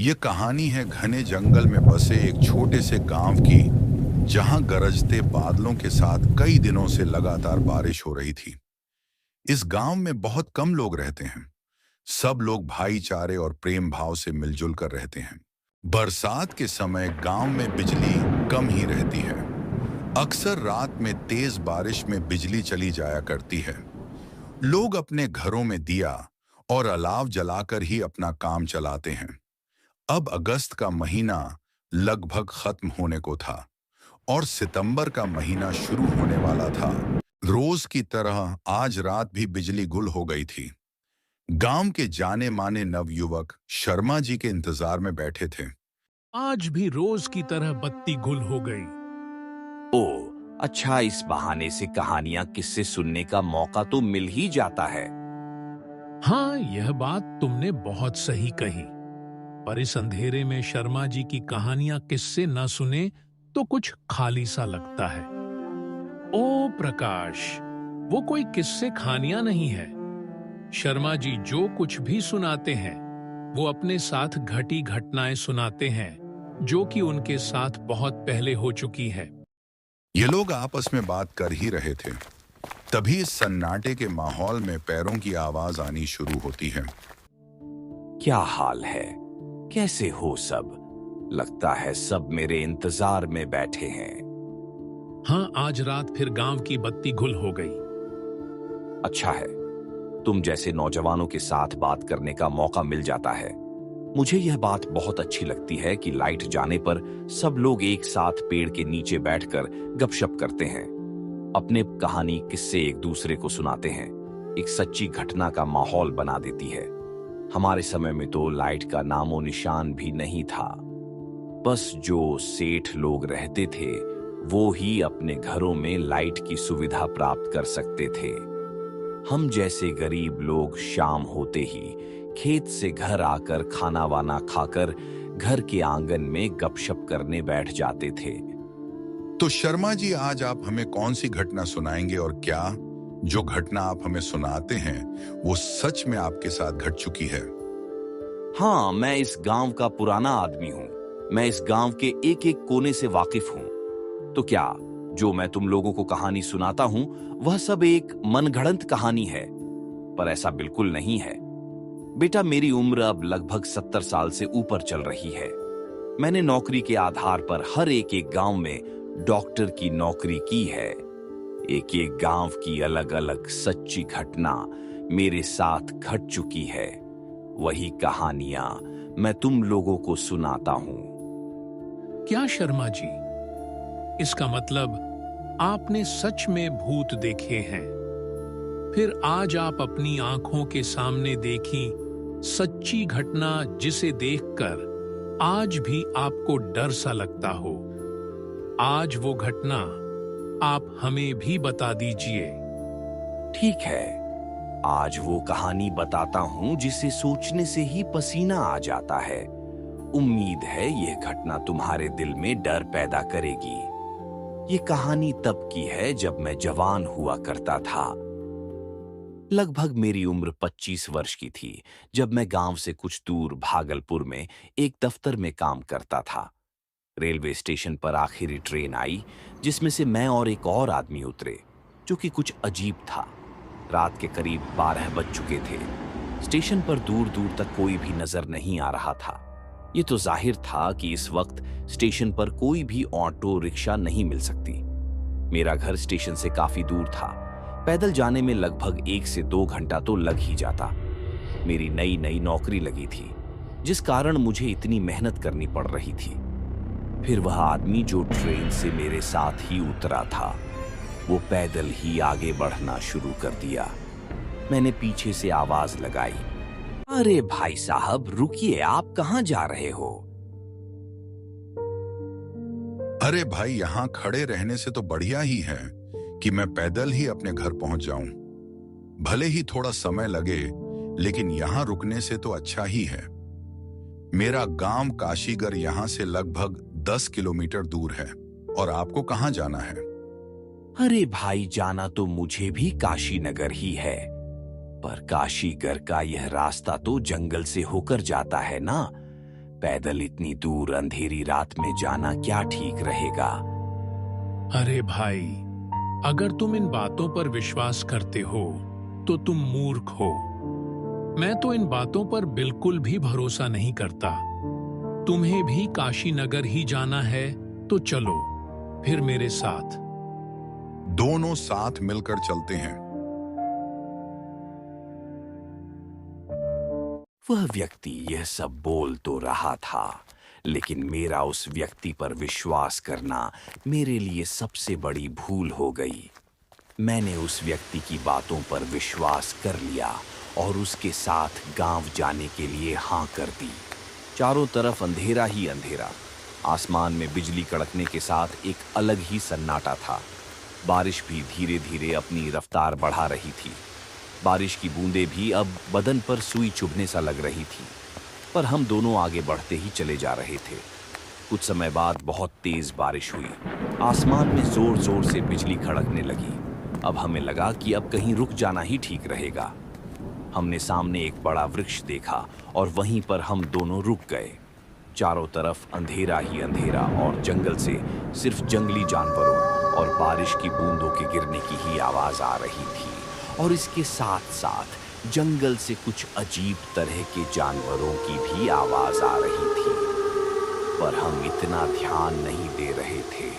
ये कहानी है घने जंगल में बसे एक छोटे से गांव की, जहां गरजते बादलों के साथ कई दिनों से लगातार बारिश हो रही थी। इस गांव में बहुत कम लोग रहते हैं। सब लोग भाईचारे और प्रेम भाव से मिलजुल कर रहते हैं। बरसात के समय गांव में बिजली कम ही रहती है। अक्सर रात में तेज बारिश में बिजली चली जाया करती है। लोग अपने घरों में दिया और अलाव जलाकर ही अपना काम चलाते हैं। अब अगस्त का महीना लगभग खत्म होने को था और सितंबर का महीना शुरू होने वाला था। रोज की तरह आज रात भी बिजली गुल हो गई थी। गांव के जाने माने नवयुवक शर्मा जी के इंतजार में बैठे थे। आज भी रोज की तरह बत्ती गुल हो गई। ओह अच्छा, इस बहाने से कहानियां किस्से सुनने का मौका तो मिल ही जाता है। हाँ, यह बात तुमने बहुत सही कही। पर इस अंधेरे में शर्मा जी की कहानियां किससे न सुने तो कुछ खाली सा लगता है। ओ प्रकाश, वो कोई किस्से कहानियां नहीं है। शर्मा जी जो कुछ भी सुनाते हैं वो अपने साथ घटी घटनाएं सुनाते हैं, जो कि उनके साथ बहुत पहले हो चुकी है। ये लोग आपस में बात कर ही रहे थे, तभी इस सन्नाटे के माहौल में पैरों की आवाज आनी शुरू होती है। क्या हाल है? कैसे हो सब? लगता है सब मेरे इंतजार में बैठे हैं। हाँ, आज रात फिर गांव की बत्ती गुल हो गई। अच्छा है, तुम जैसे नौजवानों के साथ बात करने का मौका मिल जाता है। मुझे यह बात बहुत अच्छी लगती है कि लाइट जाने पर सब लोग एक साथ पेड़ के नीचे बैठकर गपशप करते हैं, अपने कहानी किस्से एक दूसरे को सुनाते हैं। एक सच्ची घटना का माहौल बना देती है। हमारे समय में तो लाइट का नामो निशान भी नहीं था। बस जो सेठ लोग रहते थे वो ही अपने घरों में लाइट की सुविधा प्राप्त कर सकते थे। हम जैसे गरीब लोग शाम होते ही खेत से घर आकर खाना वाना खाकर घर के आंगन में गपशप करने बैठ जाते थे। तो शर्मा जी, आज आप हमें कौन सी घटना सुनाएंगे और क्या जो घटना आप हमें सुनाते हैं वो सच में आपके साथ घट चुकी है? हाँ, मैं इस गांव का पुराना आदमी हूँ। मैं इस गांव के एक एक कोने से वाकिफ हूँ। तो क्या जो मैं तुम लोगों को कहानी सुनाता हूँ वह सब एक मनगढ़ंत कहानी है? पर ऐसा बिल्कुल नहीं है। बेटा, मेरी उम्र अब लगभग 70 साल से ऊपर चल रही है। मैंने नौकरी के आधार पर हर एक एक गांव में डॉक्टर की नौकरी की है। एक एक गांव की अलग अलग सच्ची घटना मेरे साथ घट चुकी है। वही कहानियां मैं तुम लोगों को सुनाता हूं। क्या शर्मा जी, इसका मतलब आपने सच में भूत देखे हैं? फिर आज आप अपनी आंखों के सामने देखी सच्ची घटना जिसे देखकर आज भी आपको डर सा लगता हो, आज वो घटना आप हमें भी बता दीजिए। ठीक है, आज वो कहानी बताता हूं जिसे सोचने से ही पसीना आ जाता है। उम्मीद है यह घटना तुम्हारे दिल में डर पैदा करेगी। ये कहानी तब की है जब मैं जवान हुआ करता था। लगभग मेरी उम्र 25 वर्ष की थी जब मैं गांव से कुछ दूर भागलपुर में एक दफ्तर में काम करता था। रेलवे स्टेशन पर आखिरी ट्रेन आई जिसमें से मैं और एक और आदमी उतरे, जो कि कुछ अजीब था। रात के करीब 12 बज चुके थे। स्टेशन पर दूर दूर तक कोई भी नजर नहीं आ रहा था। ये तो जाहिर था कि इस वक्त स्टेशन पर कोई भी ऑटो रिक्शा नहीं मिल सकती। मेरा घर स्टेशन से काफी दूर था। पैदल जाने में लगभग 1 से 2 घंटा तो लग ही जाता। मेरी नई नई नौकरी लगी थी, जिस कारण मुझे इतनी मेहनत करनी पड़ रही थी। फिर वह आदमी जो ट्रेन से मेरे साथ ही उतरा था, वो पैदल ही आगे बढ़ना शुरू कर दिया। मैंने पीछे से आवाज लगाई, अरे भाई साहब रुकिए, आप कहाँ जा रहे हो? अरे भाई, यहाँ खड़े रहने से तो बढ़िया ही है कि मैं पैदल ही अपने घर पहुंच जाऊं। भले ही थोड़ा समय लगे, लेकिन यहाँ रुकने से तो अच्छा ही है। मेरा गांव काशीगर यहाँ से लगभग 10 किलोमीटर दूर है। और आपको कहाँ जाना है? अरे भाई, जाना तो मुझे भी काशीनगर ही है, पर काशीगर का यह रास्ता तो जंगल से होकर जाता है ना। पैदल इतनी दूर अंधेरी रात में जाना क्या ठीक रहेगा? अरे भाई, अगर तुम इन बातों पर विश्वास करते हो तो तुम मूर्ख हो। मैं तो इन बातों पर बिल्कुल भी भरोसा नहीं करता। तुम्हें भी काशी नगर ही जाना है तो चलो फिर मेरे साथ। दोनों साथ मिलकर चलते हैं। वह व्यक्ति यह सब बोल तो रहा था, लेकिन मेरा उस व्यक्ति पर विश्वास करना मेरे लिए सबसे बड़ी भूल हो गई। मैंने उस व्यक्ति की बातों पर विश्वास कर लिया और उसके साथ गांव जाने के लिए हाँ कर दी। चारों तरफ अंधेरा ही अंधेरा। आसमान में बिजली कड़कने के साथ एक अलग ही सन्नाटा था। बारिश भी धीरे धीरे अपनी रफ्तार बढ़ा रही थी। बारिश की बूंदें भी अब बदन पर सुई चुभने सा लग रही थी, पर हम दोनों आगे बढ़ते ही चले जा रहे थे। कुछ समय बाद बहुत तेज बारिश हुई। आसमान में जोर जोर से बिजली खड़कने लगी। अब हमें लगा कि अब कहीं रुक जाना ही ठीक रहेगा। हमने सामने एक बड़ा वृक्ष देखा और वहीं पर हम दोनों रुक गए। चारों तरफ अंधेरा ही अंधेरा और जंगल से सिर्फ जंगली जानवरों और बारिश की बूंदों के गिरने की ही आवाज आ रही थी, और इसके साथ साथ जंगल से कुछ अजीब तरह के जानवरों की भी आवाज आ रही थी। पर हम इतना ध्यान नहीं दे रहे थे।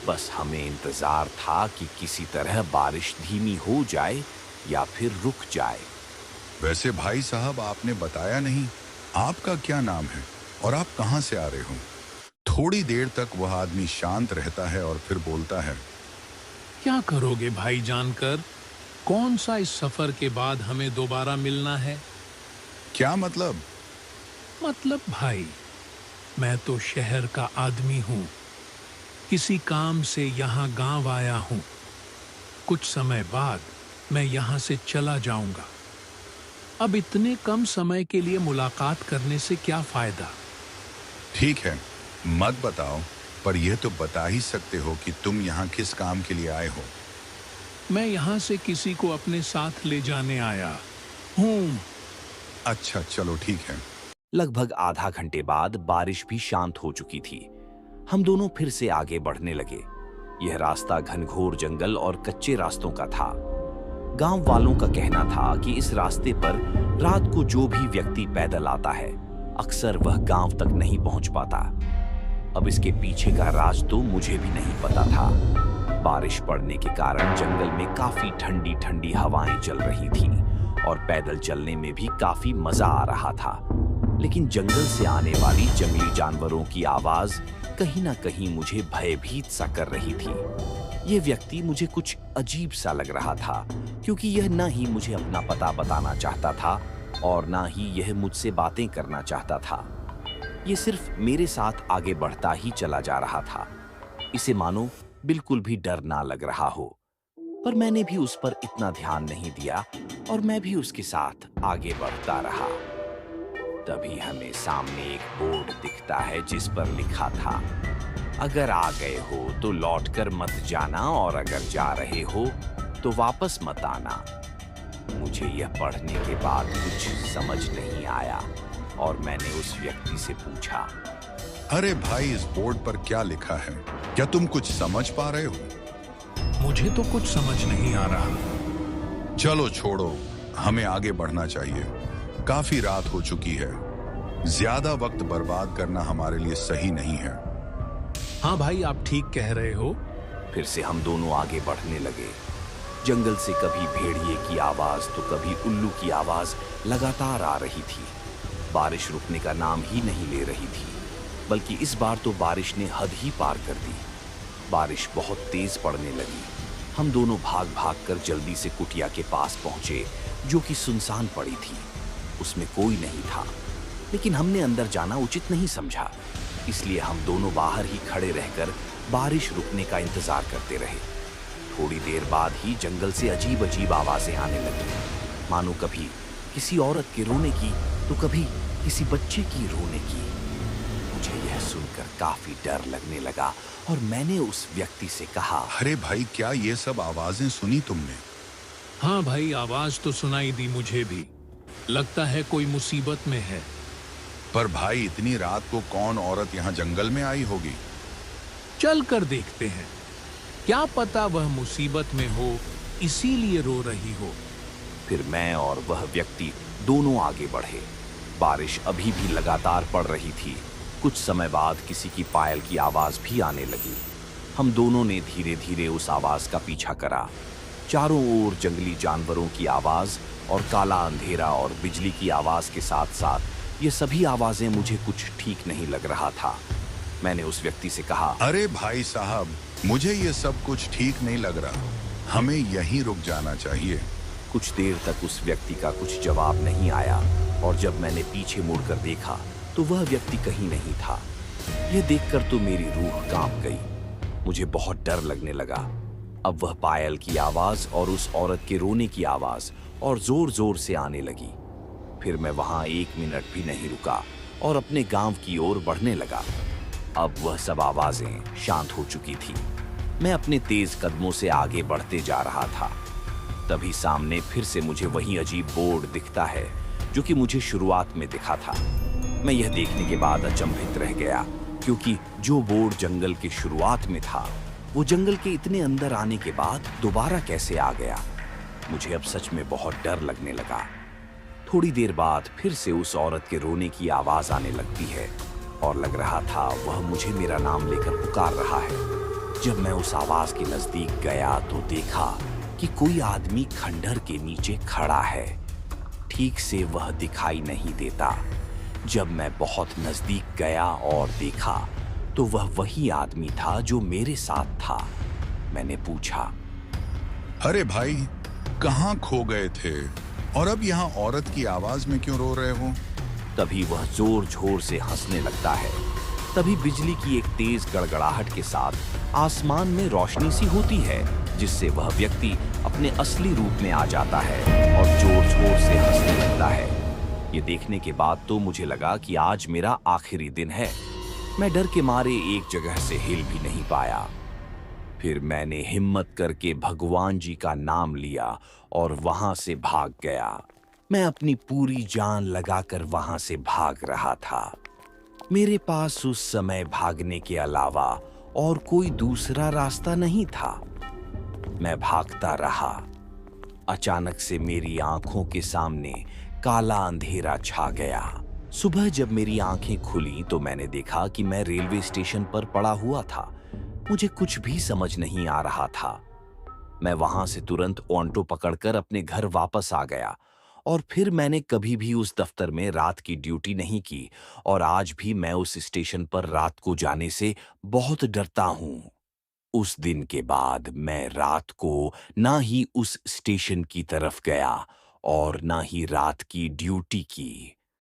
बस हमें इंतजार था कि किसी तरह बारिश धीमी हो जाए या फिर रुक जाए। वैसे भाई साहब, आपने बताया नहीं आपका क्या नाम है और आप कहां से आ रहे हो? थोड़ी देर तक वह आदमी शांत रहता है और फिर बोलता है, क्या करोगे भाई जानकर? कौन सा इस सफर के बाद हमें दोबारा मिलना है? क्या मतलब? मतलब भाई, मैं तो शहर का आदमी हूँ। किसी काम से यहाँ गांव आया हूँ। कुछ समय बाद मैं यहाँ से चला जाऊंगा। अब इतने कम समय के लिए मुलाकात करने से क्या फायदा? ठीक है, मत बताओ, पर यह तो बता ही सकते हो कि तुम यहाँ किस काम के लिए आए हो। मैं यहाँ से किसी को अपने साथ ले जाने आया हूँ। अच्छा, चलो ठीक है। लगभग आधा घंटे बाद बारिश भी शांत हो चुकी थी। हम दोनों फिर से आगे बढ़ने लगे। यह रास्ता घनघोर जंगल और कच्चे रास्तों का था। गांव वालों का कहना था कि इस रास्ते पर रात को जो भी व्यक्ति पैदल आता है, अक्सर वह गांव तक नहीं पहुंच पाता। अब इसके पीछे का राज तो मुझे भी नहीं पता था। बारिश पड़ने के कारण जंगल में काफी ठंडी ठंडी हवाएं चल रही थीं और पैदल चलने में भी काफी मजा आ रहा था। लेकिन जंगल से आने वाली जंगली जानवरों की आवाज कहीं ना कहीं मुझे भयभीत सा कर रही थी। यह व्यक्ति मुझे कुछ अजीब सा लग रहा था, क्योंकि यह ना ही मुझे अपना पता बताना चाहता था और ना ही यह मुझसे बातें करना चाहता था। यह सिर्फ मेरे साथ आगे बढ़ता ही चला जा रहा था। इसे मानो बिल्कुल भी डर ना लग रहा हो। पर मैंने भी उस पर इतना ध्यान नहीं दिया और मैं भी उसके साथ आगे बढ़ता रहा। तभी हमें सामने एक बोर्ड दिखता है जिस पर लिखा था, अगर आ गए हो तो लौटकर मत जाना और अगर जा रहे हो तो वापस मत आना। मुझे यह पढ़ने के बाद कुछ समझ नहीं आया और मैंने उस व्यक्ति से पूछा, अरे भाई, इस बोर्ड पर क्या लिखा है? क्या तुम कुछ समझ पा रहे हो? मुझे तो कुछ समझ नहीं आ रहा। चलो छोड़ो, हमें आगे बढ़ना चाहिए। काफी रात हो चुकी है। ज्यादा वक्त बर्बाद करना हमारे लिए सही नहीं है। हाँ भाई, आप ठीक कह रहे हो। फिर से हम दोनों आगे बढ़ने लगे। जंगल से कभी भेड़िए की आवाज तो कभी उल्लू की आवाज लगातार आ रही थी। बारिश रुकने का नाम ही नहीं ले रही थी, बल्कि इस बार तो बारिश ने हद ही पार कर दी। बारिश बहुत तेज पड़ने लगी। हम दोनों भाग भाग कर जल्दी से कुटिया के पास पहुंचे, जो कि सुनसान पड़ी थी। उसमें कोई नहीं था, लेकिन हमने अंदर जाना उचित नहीं समझा, इसलिए हम दोनों बाहर ही खड़े रहकर बारिश रुकने का इंतजार करते रहे। थोड़ी देर बाद ही जंगल से अजीब अजीब आवाजें आने लगी, मानो कभी किसी औरत के रोने की तो कभी किसी बच्चे की रोने की। मुझे यह सुनकर काफी डर लगने लगा और मैंने उस व्यक्ति से कहा, अरे भाई, क्या ये सब आवाजें सुनी तुमने? हाँ भाई, आवाज तो सुनाई दी मुझे भी। लगता है कोई मुसीबत में है। पर भाई इतनी रात को कौन औरत यहाँ जंगल में आई होगी? चल कर देखते हैं। क्या पता वह मुसीबत में हो, इसीलिए रो रही हो। फिर मैं और वह व्यक्ति दोनों आगे बढ़े। बारिश अभी भी लगातार पड़ रही थी। कुछ समय बाद किसी की पायल की आवाज भी आने लगी। हम दोनों ने धीरे धीरे उस आवाज का पीछा करा। चारों ओर जंगली जानवरों की आवाज और काला अंधेरा और बिजली की आवाज के साथ साथ ये सभी आवाजें मुझे कुछ ठीक नहीं लग रहा था। मैंने उस व्यक्ति से कहा, अरे भाई साहब, मुझे ये सब कुछ ठीक नहीं लग रहा, हमें यहीं रुक जाना चाहिए। कुछ देर तक उस व्यक्ति का कुछ जवाब नहीं आया और जब मैंने पीछे मुड़कर देखा तो वह व्यक्ति कहीं नहीं था। यह देखकर तो मेरी रूह कांप गई। मुझे बहुत डर लगने लगा। अब वह पायल की आवाज और उस औरत के रोने की आवाज और जोर जोर से आने लगी। फिर मैं वहां 1 मिनट भी नहीं रुका और अपने गांव की ओर बढ़ने लगा। अब वह सब आवाजें शांत हो चुकी थी। मैं अपने तेज कदमों से आगे बढ़ते जा रहा था। तभी सामने फिर से मुझे वही अजीब बोर्ड दिखता है जो कि मुझे शुरुआत में दिखा था। मैं यह देखने के बाद अचंभित रह गया, क्योंकि जो बोर्ड जंगल के शुरुआत में था वो जंगल के इतने अंदर आने के बाद दोबारा कैसे आ गया। मुझे अब सच में बहुत डर लगने लगा। थोड़ी देर बाद फिर से उस औरत के रोने की आवाज आने लगती है और लग रहा था वह मुझे मेरा नाम लेकर पुकार रहा है। जब मैं उस आवाज के नजदीक गया तो देखा कि कोई आदमी खंडहर के नीचे खड़ा है। ठीक से वह दिखाई नहीं देता। जब मैं बहुत नजदीक गया और देखा तो वह वही आदमी था जो मेरे साथ था। मैंने पूछा, अरे भाई, कहाँ खो गए थे और अब यहाँ औरत की आवाज में क्यों रो रहे हो? तभी वह जोर जोर से हंसने लगता है। तभी बिजली की एक तेज गड़गड़ाहट के साथ आसमान में रोशनी सी होती है, जिससे वह व्यक्ति अपने असली रूप में आ जाता है और जोर जोर से हंसने लगता है। ये देखने के बाद तो मुझे लगा कि आज मेरा आखिरी दिन है। मैं डर के मारे एक जगह से हिल भी नहीं पाया। फिर मैंने हिम्मत करके भगवान जी का नाम लिया और वहां से भाग गया। मैं अपनी पूरी जान लगाकर वहां से भाग रहा था। मेरे पास उस समय भागने के अलावा और कोई दूसरा रास्ता नहीं था। मैं भागता रहा। अचानक से मेरी आंखों के सामने काला अंधेरा छा गया। सुबह जब मेरी आंखें खुली तो मैंने देखा कि मैं रेलवे स्टेशन पर पड़ा हुआ था। मुझे कुछ भी समझ नहीं आ रहा था। मैं वहां से तुरंत ऑटो पकड़कर अपने घर वापस आ गया और फिर मैंने कभी भी उस दफ्तर में रात की ड्यूटी नहीं की और आज भी मैं उस स्टेशन पर रात को जाने से बहुत डरता हूं। उस दिन के बाद मैं रात को ना ही उस स्टेशन की तरफ गया और ना ही रात की ड्यूटी की।